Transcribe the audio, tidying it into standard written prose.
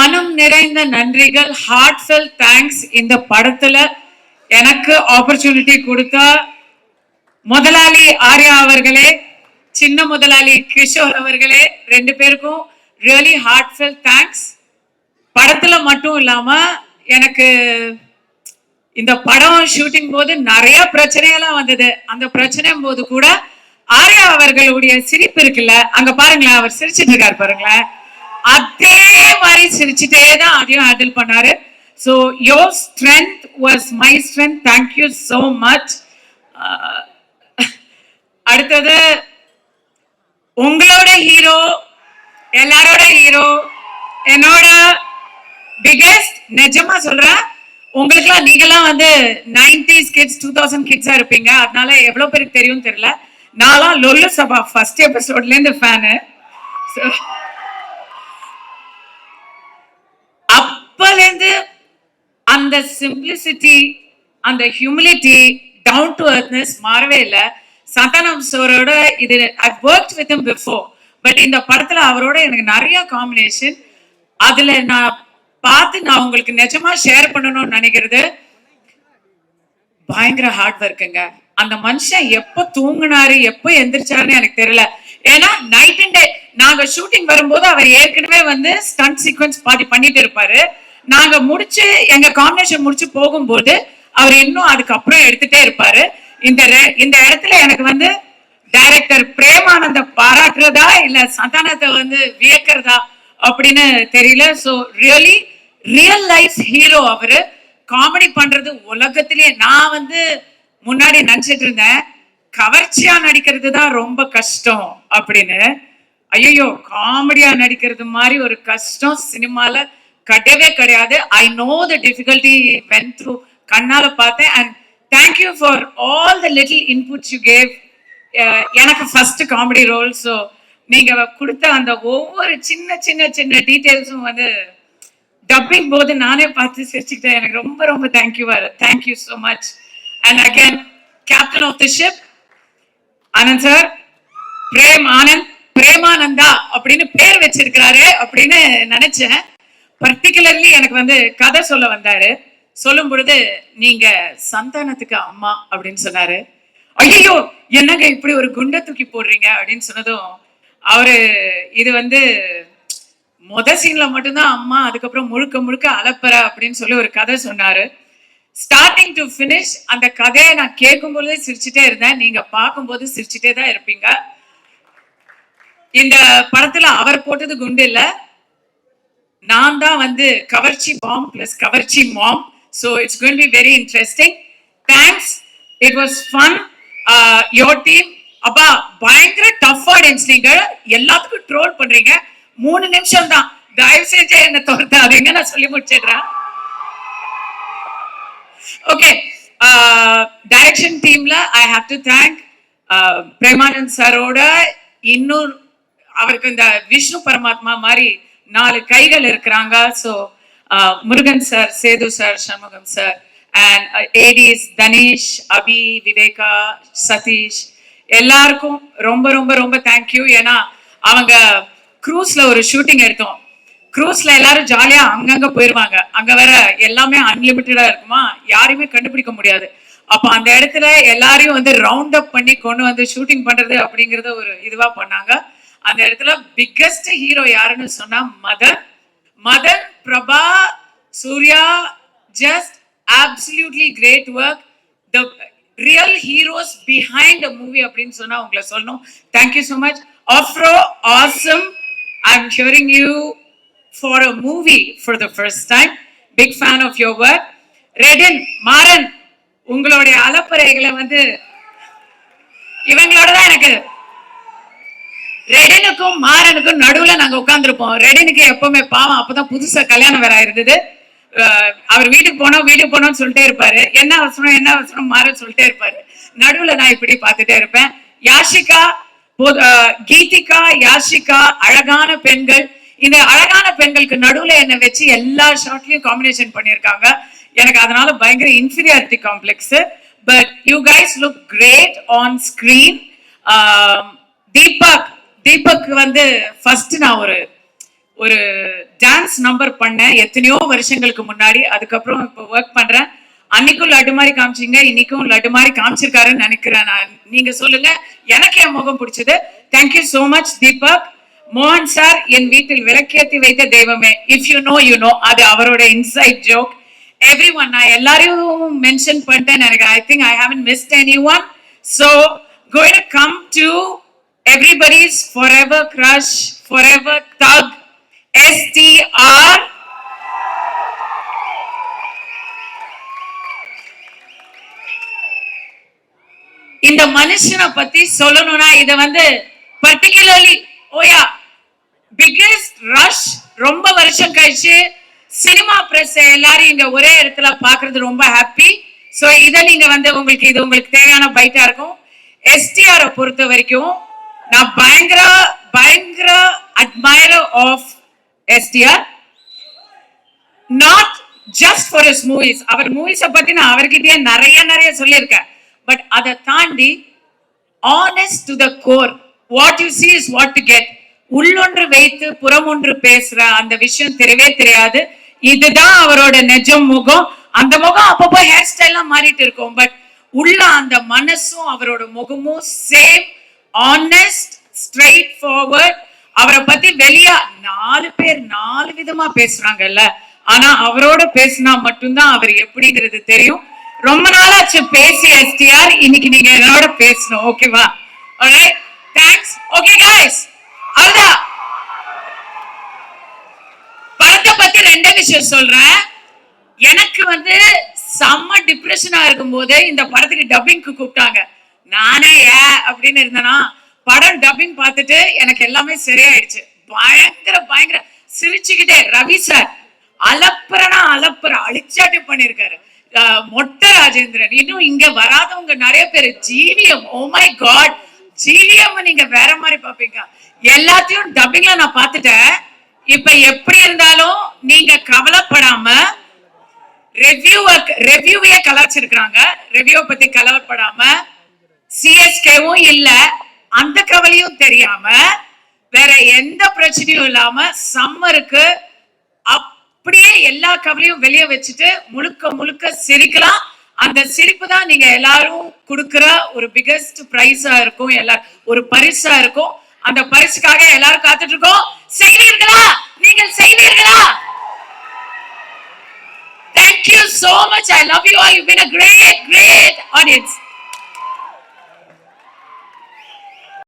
மனம் நிறைந்த நன்றிகள், ஹார்ட்ஃபெல் தேங்க்ஸ். இந்த படத்துல எனக்கு ஆப்பர்ச்சுனிட்டி கொடுத்த முதலாளி ஆர்யா அவர்களே, சின்ன முதலாளி கிஷோர் அவர்களே, ரெண்டு பேருக்கும் ரியலி ஹார்ட்ஃபெல் தேங்க்ஸ். படத்துல மட்டும் இல்லாம எனக்கு இந்த படம் ஷூட்டிங் போது நிறைய பிரச்சனையெல்லாம் வந்தது. அந்த பிரச்சனை போது கூட ஆர்யா அவர்களுடைய சிரிப்பு இருக்குல்ல, அங்க பாருங்களேன், அவர் சிரிச்சிட்டு இருக்காரு பாருங்களேன், அதே மாதிரி சிரிச்சுட்டே தான் அதையும் ஹேண்டில் பண்ணாரு. So your strength was my strength. Thank you so much. அடுத்தது உங்களோட ஹீரோ, எல்லாரோட ஹீரோ, என்னோட பிகெஸ்ட். நிஜமா சொல்றேன், உங்களுக்குலாம் நீங்களாம் வந்து 90s கிட்ஸ் 2000 கிட்ஸா இருப்பீங்க. அதனால எவ்வளவு பேருக்கு தெரியும் தெரியல. நான்லாம் லொல்லு சபா ஃபர்ஸ்ட் எபிசோட்ல இருந்து ஃபேனு. அப்பலேருந்து அந்த சிம்பிளிசிட்டி, அந்த ஹியூமிலிட்டி, டவுன் டு அர்த்னஸ் மாறவே இல்லை. சந்தானம் சாரோட இது ஐ worked with him before, but இந்த படத்துல அவரோட எனக்கு நிறைய காம்பினேஷன். அதுல நான் பார்த்து நான் உங்களுக்கு நிஜமா ஷேர் பண்ணணும்னு நினைக்கிறது, பயங்கர ஹார்ட் ஒர்க்குங்க. அந்த மனுஷன் எப்ப தூங்குனாரு எப்ப எந்திரிச்சாருன்னு எனக்கு தெரியல. ஏன்னா நைட் அண்ட் டே நாங்க ஷூட்டிங் வரும்போது அவர் ஏற்கனவே வந்து ஸ்டண்ட் சீக்வன்ஸ் பாதி பண்ணிட்டு இருப்பாரு. நாங்க முடிச்சு எங்க காம்பினேஷன் முடிச்சு போகும்போது அவர் இன்னும் அதுக்கப்புறம் எடுத்துட்டே இருப்பாரு. இந்த இடத்துல எனக்கு வந்து டைரக்டர் பிரேமானந்த பாராட்டுறதா இல்ல சந்தானத்தை வந்து வியக்கிறதா அப்படின்னு தெரியல. So really real life hero அவரு. காமெடி பண்றது உலகத்திலேயே நான் வந்து முன்னாடி நினைச்சிட்டு இருந்தேன் கவர்ச்சியா நடிக்கிறது தான் ரொம்ப கஷ்டம் அப்படின்னு. ஐயோ, காமெடியா நடிக்கிறது மாதிரி ஒரு கஷ்டம் சினிமால கிடையவே கிடையாது. I know the difficulty vent through, கண்ணால பார்த்தேன். And thank you for all the little inputs you gave. எனக்கு ஃபர்ஸ்ட் காமெடி ரோல். ஸோ நீங்க கொடுத்த அந்த ஒவ்வொரு சின்ன சின்ன சின்ன டீட்டெயில்ஸும் வந்து டப்பிங் போது நானே பார்த்து சிரிச்சுக்கிட்டேன். எனக்கு ரொம்ப ரொம்ப thank you so much. And again captain of the ship Anand sir, Premananda அப்படின்னு பேர் வச்சிருக்கிறாரு அப்படின்னு நினைச்சேன். பர்டிகுலர்லி எனக்கு வந்து கதை சொல்ல வந்தாரு. சொல்லும் பொழுது நீங்க சந்தானத்துக்கு அம்மா அப்படின்னு சொன்னாரு. ஐயோ, என்னங்க இப்படி ஒரு குண்டை தூக்கி போடுறீங்க அப்படின்னு சொன்னதும் அவரு இது வந்து சீன்ல மட்டும்தான் அம்மா, அதுக்கப்புறம் முழுக்க முழுக்க அலப்பற அப்படின்னு சொல்லி ஒரு கதை சொன்னாரு. ஸ்டார்டிங் டு பினிஷ் அந்த கதையை நான் கேட்கும் பொழுதே சிரிச்சுட்டே இருந்தேன். நீங்க பார்க்கும்போது சிரிச்சுட்டே தான் இருப்பீங்க. இந்த படத்துல அவர் போட்டது குண்டு இல்ல, நான் தான் வந்து கவர்ச்சி பாம் பிளஸ் கவர்ச்சி மாம். So it's going to be very interesting. Thanks. It was fun. Your team, அப்பா பயங்கர டஃப் ஆடியன்ஸ். நீங்க எல்லாத்துக்கும் ட்ரோல் பண்றீங்க. 3 நிமிஷம் தான், தயவு செஞ்சு என்ன தோர்த்தாதீங்க, நான் சொல்லி முடிச்சிடுறேன். ஓகே, டைரக்ஷன் டீம்ல I have to thank Premanand சாரோட இன்னும் அவருக்கு இந்த விஷ்ணு பரமாத்மா மாதிரி 4 கைகள் இருக்கிறாங்க. So Murugan sir, Sethu sir, Shanmugam sir, and ஏடிஸ் தனேஷ், அபி, விவேகா, சதீஷ், எல்லாருக்கும் ரொம்ப ரொம்ப ரொம்ப தேங்க்யூ. ஏன்னா அவங்க க்ரூஸ்ல ஒரு ஷூட்டிங் எடுத்தோம். க்ரூஸ்ல எல்லாரும் ஜாலியா அங்கங்க போயிருவாங்க. அங்க வேற எல்லாமே அன்லிமிட்டடா இருக்குமா, யாரையுமே கண்டுபிடிக்க முடியாது. அப்ப அந்த இடத்துல எல்லாரையும் வந்து ரவுண்ட் அப் பண்ணி கொண்டு வந்து ஷூட்டிங் பண்றது அப்படிங்கறத ஒரு இதுவா பண்ணாங்க. அந்த இடத்துல பிக்கஸ்ட் ஹீரோ யாருன்னு சொன்னா Madan, Prabha, Suriya, just absolutely great work. The real heroes behind the movie அப்படின்னு சொன்னா உங்களை சொல்லணும். Thank you so much. Afro, awesome. I'm hearing you for a movie for the first time. Big fan of your work. Redin, Maran, உங்களுடைய அலப்பறைகளை வந்து இவங்களோட தான் எனக்கு, ரெடினுக்கும் மாறனுக்கும் நடுவுல நாங்க உட்கார்ந்துருப்போம். ரெடினுக்கு எப்பவுமே பாவம், அப்பதான் புதுசா கல்யாணம் வேற இருந்தது. அவர் வீட்டுக்கு போனோம்னு சொல்லிட்டே இருப்பாரு. என்ன அவசரம் மாறன் சொல்லிட்டே இருப்பாரு. நடுவுல நான் இப்படி பார்த்துட்டே இருப்பேன். யாஷிகா, கீதிகா, யாஷிகா, அழகான பெண்கள். இந்த அழகான பெண்களுக்கு நடுவுல என்ன வச்சு எல்லா ஷாட்லயும் காம்பினேஷன் பண்ணியிருக்காங்க. எனக்கு அதனால பயங்கர inferiority complex. But you guys look great on screen. Deepak வந்து ஃபர்ஸ்ட் நான் ஒரு டான்ஸ் நம்பர் பண்ணேன் எத்தனையோ வருஷங்களுக்கு முன்னாடி. அதுக்கப்புறம் இப்போ ஒர்க் பண்றேன். அன்னைக்கும் லட்டு மாதிரி காமிச்சிங்க, இன்னைக்கும் லட்டு மாதிரி காமிச்சிருக்காருன்னு நினைக்கிறேன் நான். நீங்க சொல்லுங்க, எனக்கு என் முகம் பிடிச்சது. Thank you so much Deepak. மோகன் சார் என் வீட்டில் விளக்கேற்றி வைத்த தெய்வமே. If you know you know, அது அவரோட இன்சைட் ஜோக். எவ்ரி ஒன், நான் எல்லாரையும் மென்ஷன் பண்ணிட்டேன் எனக்கு. I think I haven't mist any one. So going to come to everybody's forever crush, forever thug, STR. இந்த மனுஷனை பத்தி சொல்லணும்னா இத வந்து பர்டிகுலர்லி ஓயா பிகெஸ்ட் ரஷ். ரொம்ப வருஷம் கழிச்சு சினிமா பிரஸ் எல்லாரும் இங்க ஒரே இடத்துல பாக்குறது ரொம்ப ஹாப்பி. சோ இத நீங்க வந்து உங்களுக்கு தேவையான பைட்டா இருக்கும். STR பொறுத்த வரைக்கும் நான் பயங்கர admirer of STR. Not just for his movies. அவர் மூவிஸை பத்தி நான் அவர்கிட்டயே நிறைய சொல்லியிருக்கேன். பட் அதை தாண்டி honest to the core, what you see is what you get. உள்ளொன்று வைத்து புறமொன்று பேசுற அந்த விஷயம் தெரியவே தெரியாது. இதுதான் அவரோட நிஜம் முகம். அந்த முகம் அப்பப்போ ஹேர் ஸ்டைல்லாம் மாறிட்டு இருக்கும். பட் உள்ள அந்த மனசும் அவரோட முகமும் சேம், ஆனஸ்ட், ஸ்ட்ரெயிட் ஃபார்வர்ட். அவரை பத்தி வெளியா 4 பேர் 4 விதமா பேசுறாங்கல்ல, ஆனா அவரோட பேசினா மட்டும்தான் அவர் எப்படிங்கிறது தெரியும். ரொம்ப நாளாச்சு பேசி STR. இன்னைக்கு நீங்க என்னோட பேசணும், ஓகேவா? Alright, thanks. ஓகே गाइस, அவ்வளவுதான். படத்தை பத்தி 2 விஷயம் சொல்றேன். எனக்கு வந்து செம்ம டிப்ரெஷனா இருக்கும் போது இந்த படத்துக்கு டப்பிங்க்கு கூப்பிட்டாங்க. நானே அப்படின்னு இருந்தேனா, படம் டப்பிங் பார்த்துட்டு எனக்கு எல்லாமே சரியாயிடுச்சு. பயங்கர சிரிச்சுக்கிட்டே ரவி சார் அலப்பற அழிச்சாட்டு பண்ணிருக்காரு. மொட்டை ராஜேந்திரன், இன்னும் இங்க வராதவங்க நிறைய பேர். GVM, oh my God, GVM நீங்க வேற மாதிரி பாப்பீங்க. எல்லாத்தையும் டப்பிங்ல நான் பார்த்துட்டேன். இப்ப எப்படி இருந்தாலும் நீங்க கவலைப்படாம ரெவ்யூவே கலாச்சிருக்காங்க. ரெவ்யூ பத்தி கவலைப்படாம, சிஎஸ்கேவும் இல்ல, அந்த கவலையும் தெரியாம, வேற எந்த பிரச்சனையும் இல்லாம சம்மருக்கு அப்படியே எல்லா கவலையும் வெளியே வச்சுட்டு முழுக்க சிரிக்கலாம். அந்த சிரிப்பு தான் நீங்க எல்லாரும் கொடுக்கிற ஒரு பிகெஸ்ட் பிரைஸா இருக்கும், ஒரு பரிசா இருக்கும். அந்த பரிசுக்காக எல்லாரும் காத்துட்டு இருக்கோம். செய்வீர்களா? நீங்கள் செய்வீர்களா? Thank you so much. I love you all. You've been a great audience.